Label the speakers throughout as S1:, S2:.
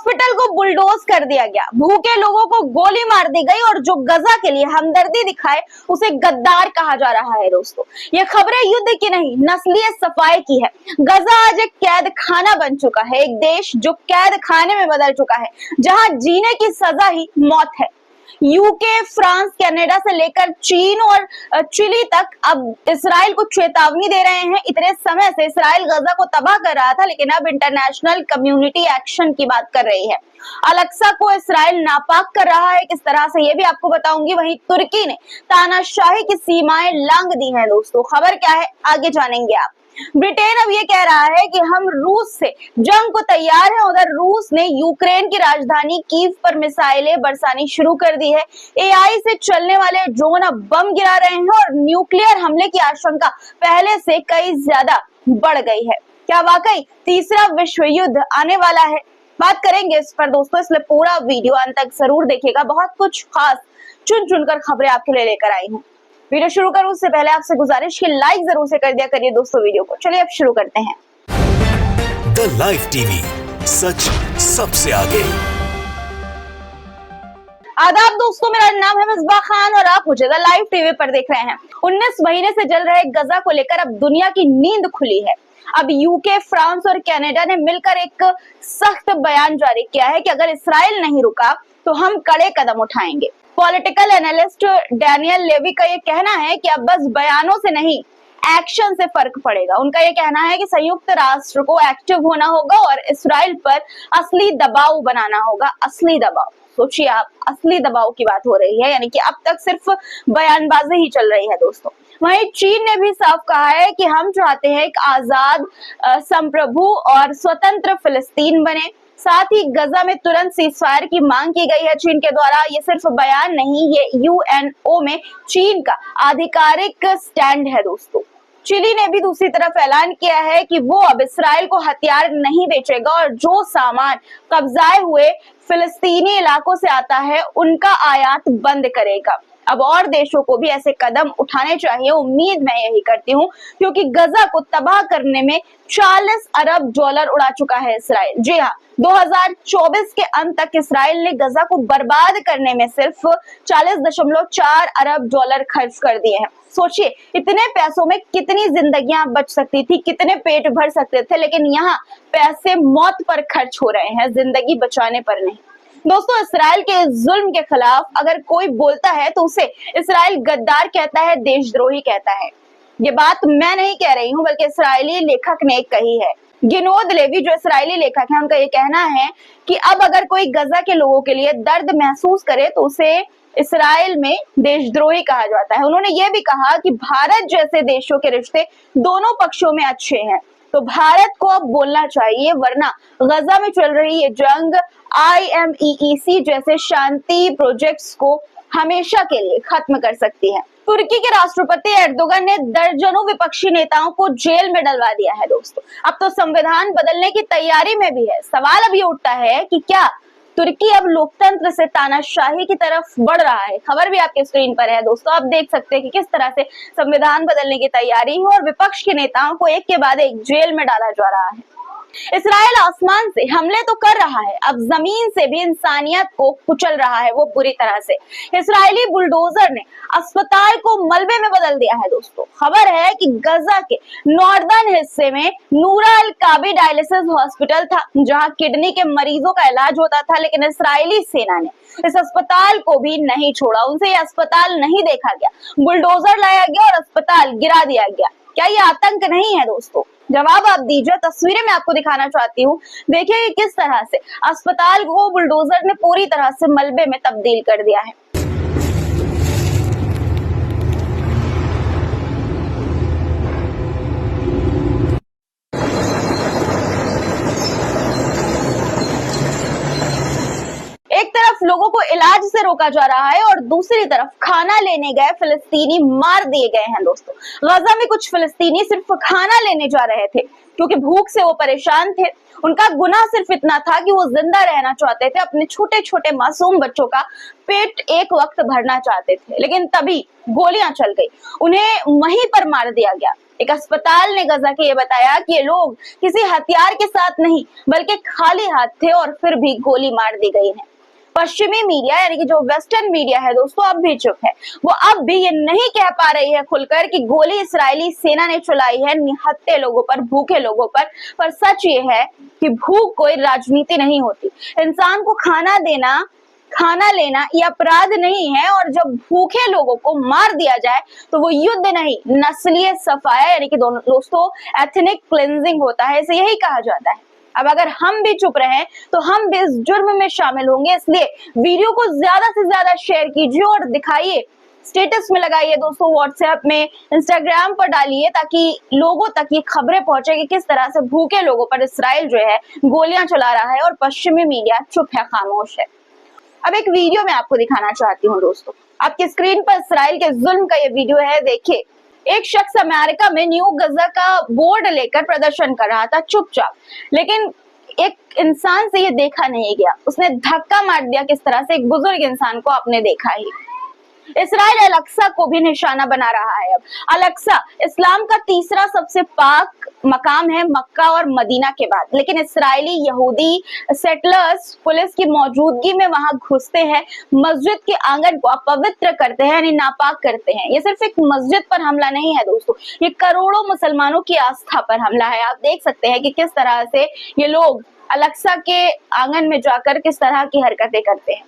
S1: Hospital को bulldoze कर दिया गया, भूखे लोगों को गोली मार दी गई और जो गजा के लिए हमदर्दी दिखाए उसे गद्दार कहा जा रहा है। दोस्तों, ये खबरें युद्ध की नहीं, नस्लीय सफाई की है। गजा आज एक कैद खाना बन चुका है, एक देश जो कैद खाने में बदल चुका है, जहां जीने की सजा ही मौत है। यूके, फ्रांस, कनाडा से लेकर चीन और चिली तक अब इजराइल को चेतावनी दे रहे हैं। इतने समय से इजराइल गजा को तबाह कर रहा था, लेकिन अब इंटरनेशनल कम्युनिटी एक्शन की बात कर रही है। अल-अक्सा को इजराइल नापाक कर रहा है, किस तरह से ये भी आपको बताऊंगी। वहीं तुर्की ने तानाशाही की सीमाएं लांघ दी हैं। दोस्तों, खबर क्या है आगे जानेंगे आप। ब्रिटेन अब ये कह रहा है कि हम रूस से जंग को तैयार हैं। उधर रूस ने यूक्रेन की राजधानी कीव पर मिसाइलें बरसानी शुरू कर दी है। एआई से चलने वाले ड्रोन अब बम गिरा रहे हैं और न्यूक्लियर हमले की आशंका पहले से कई ज्यादा बढ़ गई है। क्या वाकई तीसरा विश्व युद्ध आने वाला है? बात करेंगे इस पर दोस्तों, इसलिए पूरा वीडियो अंत तक जरूर देखिएगा। बहुत कुछ खास चुन चुनकर खबरें आपके लिए लेकर आई हूँ। वीडियो शुरू करूं उससे पहले आपसे गुजारिश कि लाइक जरूर से कर दिया करिए दोस्तों वीडियो को। चलिए अब शुरू करते हैं।
S2: द लाइव टीवी, सच सबसे आगे।
S1: आदाब दोस्तों, मेरा नाम है मिसबा खान और आप मुझे द लाइव टीवी पर देख रहे हैं। 19 महीने से जल रहे गजा को लेकर अब दुनिया की नींद खुली है। अब यूके, फ्रांस और कनाडा ने मिलकर एक सख्त बयान जारी किया है कि अगर इजराइल नहीं रुका तो हम कड़े कदम उठाएंगे। पॉलिटिकल एनालिस्ट डैनियल लेवी का ये कहना है कि अब बस बयानों से नहीं, एक्शन से फर्क पड़ेगा। उनका ये कहना है कि संयुक्त राष्ट्र को एक्टिव होना होगा और इजराइल पर असली दबाव बनाना होगा। असली दबाव, सोचिए आप, असली दबाव की बात हो रही है, यानी कि अब तक सिर्फ बयानबाजी ही चल रही है। दोस्तों, वहीं चीन ने भी साफ कहा है कि हम चाहते हैं एक आजाद, संप्रभु और स्वतंत्र फिलिस्तीन बने। साथ ही गजा में तुरंत सीजफायर की मांग की गई है चीन के द्वारा। ये सिर्फ बयान नहीं, ये यूएनओ में चीन का आधिकारिक स्टैंड है। दोस्तों, चिली ने भी दूसरी तरफ ऐलान किया है कि वो अब इस्राएल को हथियार नहीं बेचेगा और जो सामान कब्जाए हुए फिलिस्तीनी इलाकों से आता है उनका आयात बंद करेगा। अब और देशों को भी ऐसे कदम उठाने चाहिए, उम्मीद मैं यही करती हूँ, क्योंकि गजा को तबाह करने में 40 अरब डॉलर उड़ा चुका है इस्राइल। जी हाँ, 2024 के अंत तक इस्राइल ने गजा को बर्बाद करने में सिर्फ 40.4 अरब डॉलर खर्च कर दिए हैं। सोचिए, इतने पैसों में कितनी जिंदगियां बच सकती थी, कितने पेट भर सकते थे, लेकिन यहाँ पैसे मौत पर खर्च हो रहे हैं, जिंदगी बचाने पर नहीं। दोस्तों, इस्राइल के जुल्म के खिलाफ अगर कोई बोलता है तो उसे इस्राइल गद्दार कहता है, देशद्रोही कहता है। ये बात मैं नहीं कह रही हूँ, बल्कि इस्राइली लेखक ने कही है। गिनोद लेवी जो इस्राइली लेखक है, उनका ये कहना है कि अब अगर कोई गजा के लोगों के लिए दर्द महसूस करे तो उसे इस्राइल में देशद्रोही कहा जाता है। उन्होंने ये भी कहा कि भारत जैसे देशों के रिश्ते दोनों पक्षों में अच्छे हैं, तो भारत को अब बोलना चाहिए, वरना गजा में चल रही ये जंग IMEEC जैसे शांति प्रोजेक्ट्स को हमेशा के लिए खत्म कर सकती है। तुर्की के राष्ट्रपति एर्दोगन ने दर्जनों विपक्षी नेताओं को जेल में डलवा दिया है। दोस्तों, अब तो संविधान बदलने की तैयारी में भी है। सवाल अब ये उठता है कि क्या तुर्की अब लोकतंत्र से तानाशाही की तरफ बढ़ रहा है? खबर भी आपके स्क्रीन पर है दोस्तों, आप देख सकते हैं कि किस तरह से संविधान बदलने की तैयारी है और विपक्ष के नेताओं को एक के बाद एक जेल में डाला जा रहा है। इस्राइल आसमान से हमले तो कर रहा है, अब जमीन से भी इंसानियत को कुचल रहा है, वो बुरी तरह से। इस्राइली बुलडोजर ने अस्पताल को मलबे में बदल दिया है। दोस्तों, खबर है कि गजा के नॉर्दर्न हिस्से में नूरा अल काबी डायलिसिस हॉस्पिटल था, जहां किडनी के मरीजों का इलाज होता था, लेकिन इस्राइली सेना ने इस अस्पताल को भी नहीं छोड़ा। उनसे ये अस्पताल नहीं देखा गया, बुलडोजर लाया गया और अस्पताल गिरा दिया गया। क्या ये आतंक नहीं है? दोस्तों, जवाब आप दीजिए। तस्वीरें मैं आपको दिखाना चाहती हूँ, देखिए किस तरह से अस्पताल को बुलडोजर ने पूरी तरह से मलबे में तब्दील कर दिया है। एक तरफ लोगों को इलाज से रोका जा रहा है और दूसरी तरफ खाना लेने गए फिलिस्तीनी मार दिए गए हैं। दोस्तों, गजा में कुछ फिलिस्तीनी सिर्फ खाना लेने जा रहे थे क्योंकि भूख से वो परेशान थे। उनका गुनाह सिर्फ इतना था कि वो जिंदा रहना चाहते थे, अपने छोटे छोटे मासूम बच्चों का पेट एक वक्त भरना चाहते थे, लेकिन तभी गोलियां चल गई, उन्हें वहीं पर मार दिया गया। एक अस्पताल ने गजा के ये बताया कि ये लोग किसी हथियार के साथ नहीं बल्कि खाली हाथ थे और फिर भी गोली मार दी गई है। पश्चिमी मीडिया यानी कि जो वेस्टर्न मीडिया है दोस्तों अब भी चुप है। वो अब भी ये नहीं कह पा रही है खुलकर कि गोली इस्राएली सेना ने चलाई है निहत्थे लोगों पर, भूखे लोगों पर सच ये है कि भूख कोई राजनीति नहीं होती। इंसान को खाना देना, खाना लेना ये अपराध नहीं है, और जब भूखे लोगों को मार दिया जाए तो वो युद्ध नहीं नस्लीय सफाया यानी कि दोस्तों एथनिक क्लेंजिंग होता है, इसे यही कहा जाता है। अब अगर हम भी चुप रहे तो हम भी इस जुर्म में शामिल होंगे, इसलिए वीडियो को ज्यादा से ज्यादा शेयर कीजिए और दिखाइए, स्टेटस में लगाइए दोस्तों, व्हाट्सएप में, इंस्टाग्राम पर डालिए ताकि लोगों तक ये खबरें पहुंचे कि किस तरह से भूखे लोगों पर इसराइल जो है गोलियां चला रहा है और पश्चिमी मीडिया चुप है, खामोश है। अब एक वीडियो मैं आपको दिखाना चाहती हूँ दोस्तों, आपकी स्क्रीन पर इसराइल के जुल्म का ये वीडियो है, देखिए। एक शख्स अमेरिका में न्यू गजा का बोर्ड लेकर प्रदर्शन कर रहा था चुपचाप, लेकिन एक इंसान से ये देखा नहीं गया, उसने धक्का मार दिया। किस तरह से एक बुजुर्ग इंसान को आपने देखा ही। इसराइल अल-अक्सा को भी निशाना बना रहा है। अब अल-अक्सा इस्लाम का तीसरा सबसे पाक मकाम है मक्का और मदीना के बाद, लेकिन इसराइली यहूदी सेटलर्स पुलिस की मौजूदगी में वहां घुसते हैं, मस्जिद के आंगन को अपवित्र करते हैं यानी नापाक करते हैं। ये सिर्फ एक मस्जिद पर हमला नहीं है दोस्तों, ये करोड़ों मुसलमानों की आस्था पर हमला है। आप देख सकते हैं कि किस तरह से ये लोग अल-अक्सा के आंगन में जाकर किस तरह की हरकतें करते हैं।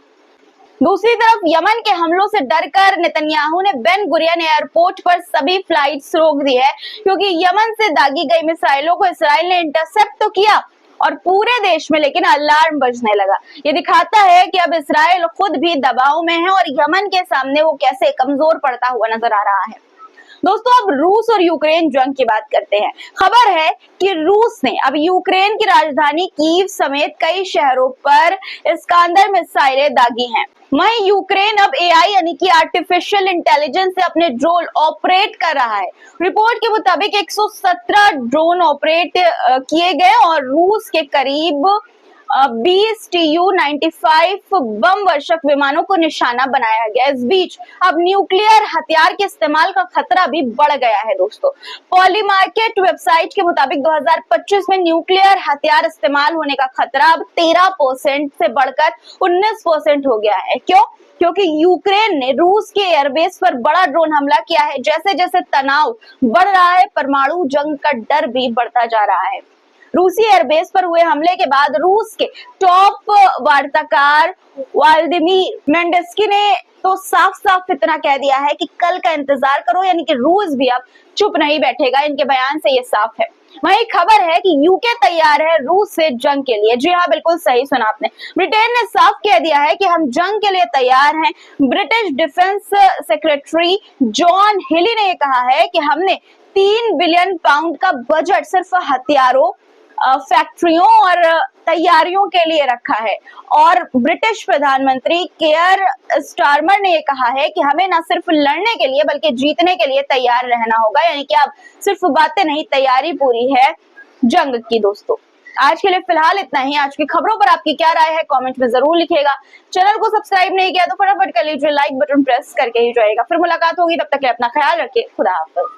S1: दूसरी तरफ यमन के हमलों से डरकर नेतन्याहू ने बेन गुरियन एयरपोर्ट पर सभी फ्लाइट्स रोक दी है, क्योंकि यमन से दागी गई मिसाइलों को इसराइल ने इंटरसेप्ट तो किया और पूरे देश में लेकिन अलार्म बजने लगा। ये दिखाता है कि अब इसराइल खुद भी दबाव में है और यमन के सामने वो कैसे कमजोर पड़ता हुआ नजर आ रहा है। दोस्तों अब रूस और यूक्रेन जंग की बात करते हैं। खबर है कि रूस ने अब यूक्रेन की राजधानी कीव समेत कई शहरों पर इस्कांदर मिसाइलें दागी हैं। वहीं यूक्रेन अब एआई यानी कि आर्टिफिशियल इंटेलिजेंस से अपने ड्रोन ऑपरेट कर रहा है। रिपोर्ट के मुताबिक 117 ड्रोन ऑपरेट किए गए और रूस के करीब 20 Tu-95 बम वर्षक विमानों को निशाना बनाया गया। इस बीच अब न्यूक्लियर हथियार के इस्तेमाल का खतरा भी बढ़ गया है दोस्तों। पॉलीमार्केट वेबसाइट के मुताबिक 2025 में न्यूक्लियर हथियार इस्तेमाल होने का खतरा अब 13% से बढ़कर 19% हो गया है। क्यों? क्योंकि यूक्रेन ने रूस के एयरबेस पर बड़ा ड्रोन हमला किया है। जैसे जैसे तनाव बढ़ रहा है, परमाणु जंग का डर भी बढ़ता जा रहा है। रूसी एयरबेस पर हुए हमले के बाद रूस के टॉप वार्ताकार व्लादिमीर मेंडेस्की ने तो साफ साफ इतना कह दिया है कि कल का इंतजार करो, यानी कि रूस भी अब चुप नहीं बैठेगा। इनके बयान से ये साफ है। वही खबर है कि यूके तैयार है रूस से जंग के लिए। जी हाँ, बिल्कुल सही सुना आपने। ब्रिटेन ने साफ कह दिया है कि हम जंग के लिए तैयार हैं। British defence secretary John Healey ने ये कहा है कि हमने 3 बिलियन पाउंड का बजट सिर्फ हथियारों, फैक्ट्रियों और तैयारियों के लिए रखा है। और ब्रिटिश प्रधानमंत्री केयर स्टारमर ने ये कहा है कि हमें न सिर्फ लड़ने के लिए बल्कि जीतने के लिए तैयार रहना होगा, यानी कि अब सिर्फ बातें नहीं, तैयारी पूरी है जंग की। दोस्तों आज के लिए फिलहाल इतना ही। आज की खबरों पर आपकी क्या राय है कमेंट में जरूर लिखिएगा। चैनल को सब्सक्राइब नहीं किया तो फटाफट कर लीजिए, लाइक बटन प्रेस करके ही जाएगा। फिर मुलाकात होगी, तब तक के अपना ख्याल रखिए। खुदा हाफिज।